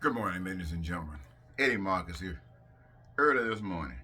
Good morning, ladies and gentlemen. Eddie Marcus here. Early this morning.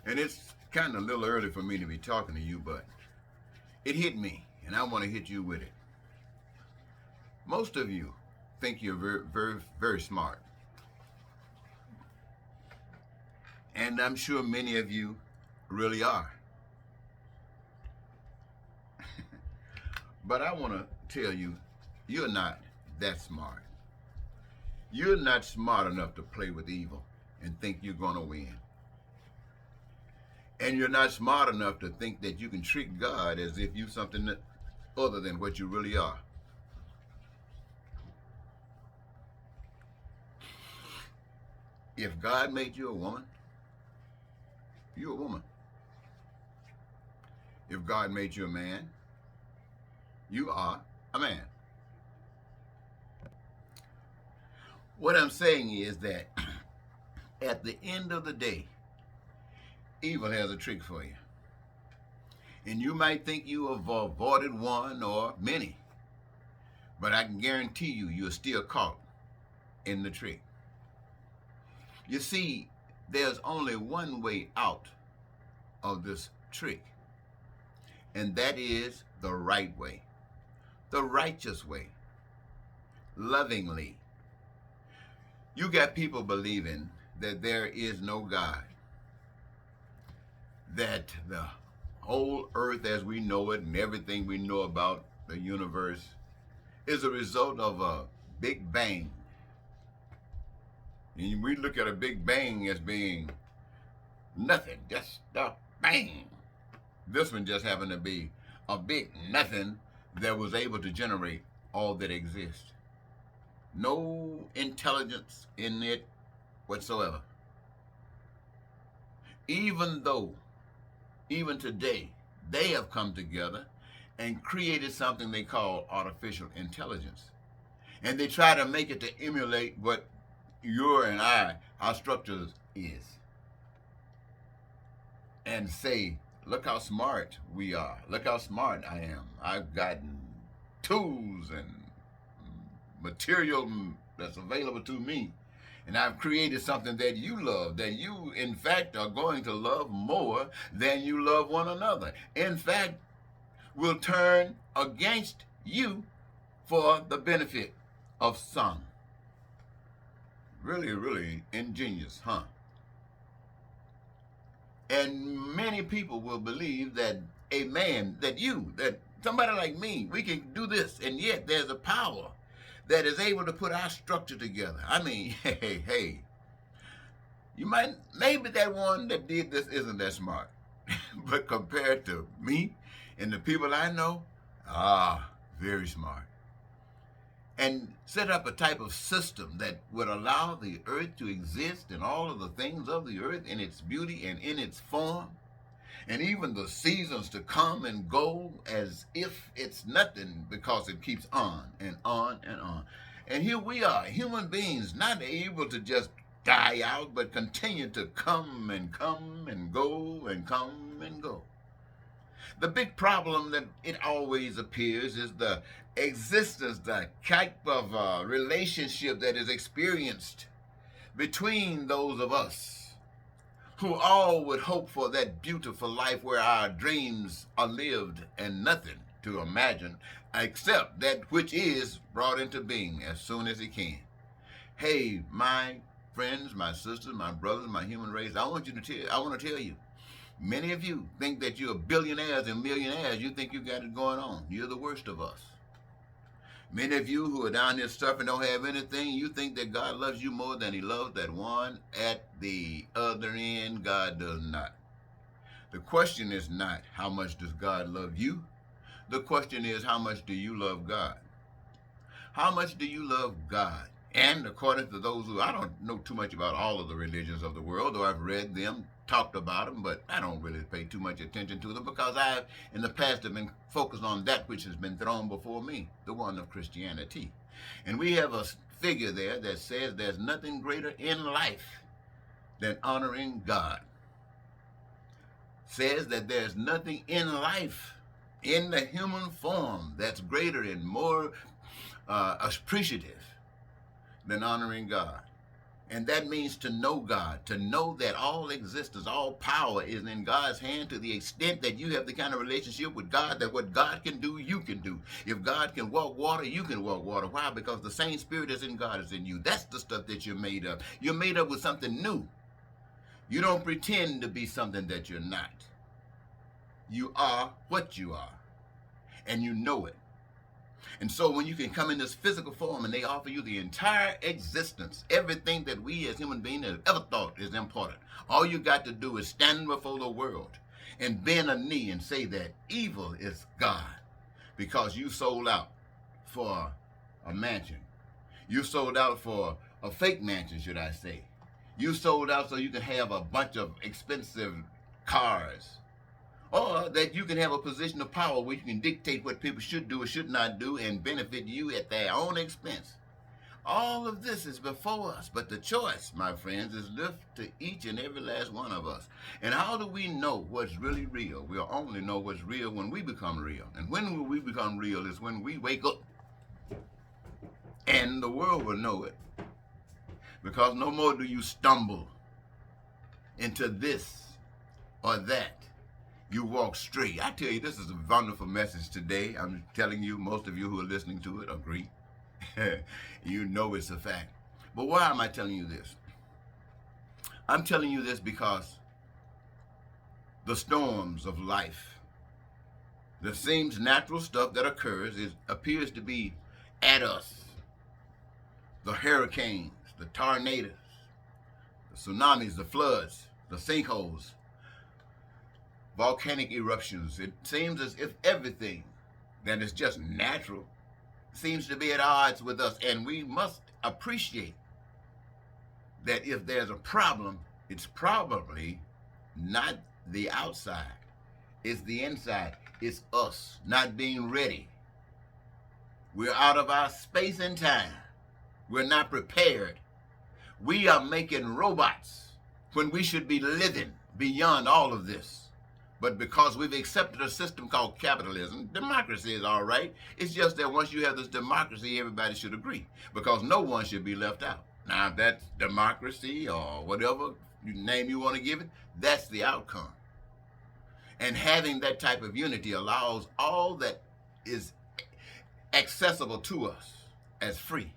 And it's kind of a little early for me to be talking to you, but it hit me, and I want to hit you with it. Most of you think you're very, very, very smart. And I'm sure many of you really are. But I want to tell you, you're not that smart. You're not smart enough to play with evil and think you're going to win. And you're not smart enough to think that you can trick God as if you're something other than what you really are. If God made you a woman, you're a woman. If God made you a man, you are a man. What I'm saying is that at the end of the day, evil has a trick for you. And you might think you have avoided one or many, but I can guarantee you, you're still caught in the trick. You see, there's only one way out of this trick, and that is the right way, the righteous way, lovingly. You got people believing that there is no God, that the whole earth as we know it and everything we know about the universe is a result of a big bang. And we look at a big bang as being nothing, just a bang. This one just happened to be a big nothing that was able to generate all that exists. No intelligence in it whatsoever. Even though, even today, they have come together and created something they call artificial intelligence. And they try to make it to emulate what your and our structures is. And say, look how smart we are. Look how smart I am. I've gotten tools and material that's available to me. And I've created something that you love, that you, in fact, are going to love more than you love one another. In fact, will turn against you for the benefit of some. Really, really ingenious, huh? And many people will believe that a man, that you, that somebody like me, we can do this, and yet there's a power that is able to put our structure together. I mean, hey, you might, maybe that one that did this isn't that smart, but compared to me and the people I know, very smart. And set up a type of system that would allow the earth to exist and all of the things of the earth in its beauty and in its form, and even the seasons to come and go as if it's nothing because it keeps on and on and on. And here we are, human beings, not able to just die out, but continue to come and come and go and come and go. The big problem that it always appears is the existence, the type of relationship that is experienced between those of us who all would hope for that beautiful life where our dreams are lived and nothing to imagine except that which is brought into being as soon as it can. Hey, my friends, my sisters, my brothers, my human race, I want to tell you, many of you think that you're billionaires and millionaires. You think you got it going on. You're the worst of us. Many of you who are down here suffering don't have anything. You think that God loves you more than he loves that one at the other end. God does not. The question is not how much does God love you. The question is how much do you love God? How much do you love God? And according to those who, I don't know too much about all of the religions of the world, though I've read them, talked about them, but I don't really pay too much attention to them because I've, in the past, have been focused on that which has been thrown before me, the one of Christianity. And we have a figure there that says there's nothing greater in life than honoring God. Says that there's nothing in life, in the human form, that's greater and more appreciative than honoring God. And that means to know God, to know that all existence, all power is in God's hand, to the extent that you have the kind of relationship with God that what God can do, you can do. If God can walk water, you can walk water. Why? Because the same spirit that's in God is in you. That's the stuff that you're made of. You're made up with something new. You don't pretend to be something that you're not. You are what you are, and you know it. And so when you can come in this physical form and they offer you the entire existence, everything that we as human beings have ever thought is important, all you got to do is stand before the world and bend a knee and say that evil is God, because you sold out for a mansion. You sold out for a fake mansion, should I say. You sold out so you can have a bunch of expensive cars. Or that you can have a position of power where you can dictate what people should do or should not do and benefit you at their own expense. All of this is before us, but the choice, my friends, is left to each and every last one of us. And how do we know what's really real? We'll only know what's real when we become real. And when will we become real is when we wake up. And the world will know it. Because no more do you stumble into this or that. You walk straight. I tell you, this is a wonderful message today. I'm telling you, most of you who are listening to it agree. You know it's a fact. But why am I telling you this? I'm telling you this because the storms of life, the seems natural stuff that occurs, appears to be at us. The hurricanes, the tornadoes, the tsunamis, the floods, the sinkholes, volcanic eruptions. It seems as if everything that is just natural seems to be at odds with us, and we must appreciate that if there's a problem, it's probably not the outside, it's the inside. It's us not being ready. We're out of our space and time. We're not prepared. We are making robots when we should be living beyond all of this. But because we've accepted a system called capitalism, democracy is all right. It's just that once you have this democracy, everybody should agree, because no one should be left out. Now, if that's democracy or whatever name you want to give it, that's the outcome. And having that type of unity allows all that is accessible to us as free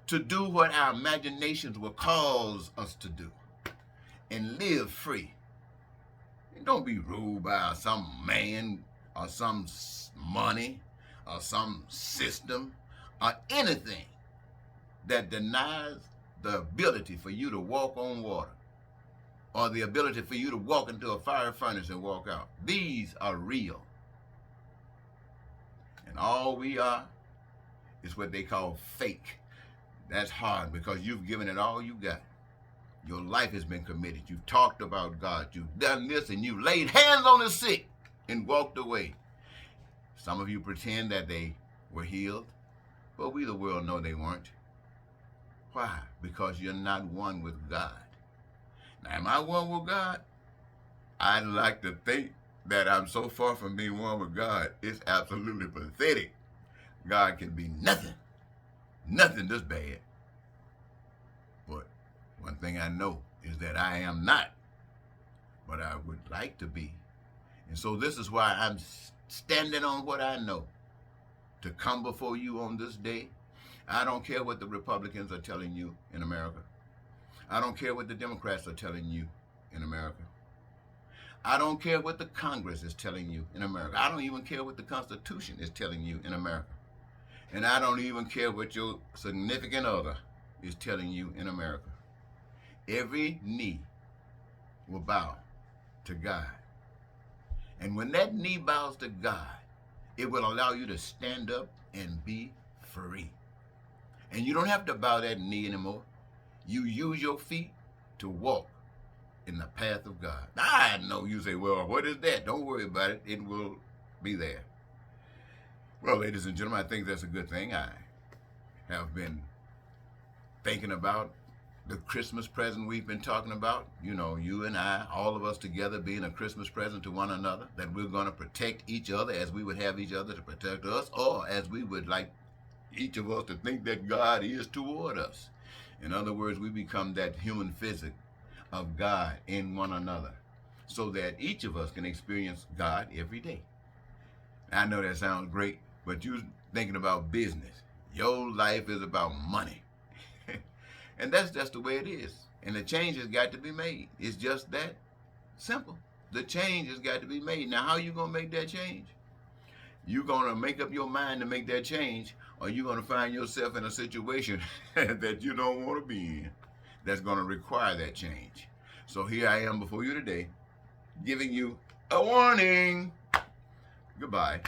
to do what our imaginations will cause us to do and live free. And don't be ruled by some man or some money or some system or anything that denies the ability for you to walk on water or the ability for you to walk into a fire furnace and walk out. These are real. And all we are is what they call fake. That's hard because you've given it all you got. Your life has been committed. You've talked about God. You've done this and you've laid hands on the sick and walked away. Some of you pretend that they were healed, but we, the world, know they weren't. Why? Because you're not one with God. Now, am I one with God? I'd like to think that I'm so far from being one with God, it's absolutely pathetic. God can be nothing this bad. But one thing I know is that I am not, but I would like to be. And so this is why I'm standing on what I know to come before you on this day. I don't care what the Republicans are telling you in America. I don't care what the Democrats are telling you in America. I don't care what the Congress is telling you in America. I don't even care what the Constitution is telling you in America. And I don't even care what your significant other is telling you in America. Every knee will bow to God. And when that knee bows to God, it will allow you to stand up and be free. And you don't have to bow that knee anymore. You use your feet to walk in the path of God. Now, I know you say, well, what is that? Don't worry about it. It will be there. Well, ladies and gentlemen, I think that's a good thing. I have been thinking about the Christmas present we've been talking about. You know, you and I, all of us together being a Christmas present to one another, that we're going to protect each other as we would have each other to protect us, or as we would like each of us to think that God is toward us. In other words, we become that human physic of God in one another so that each of us can experience God every day. I know that sounds great, but you're thinking about business. Your life is about money. And that's just the way it is. And the change has got to be made. It's just that simple. The change has got to be made. Now, how are you going to make that change? You're going to make up your mind to make that change, or you're going to find yourself in a situation that you don't want to be in that's going to require that change. So here I am before you today, giving you a warning. Goodbye.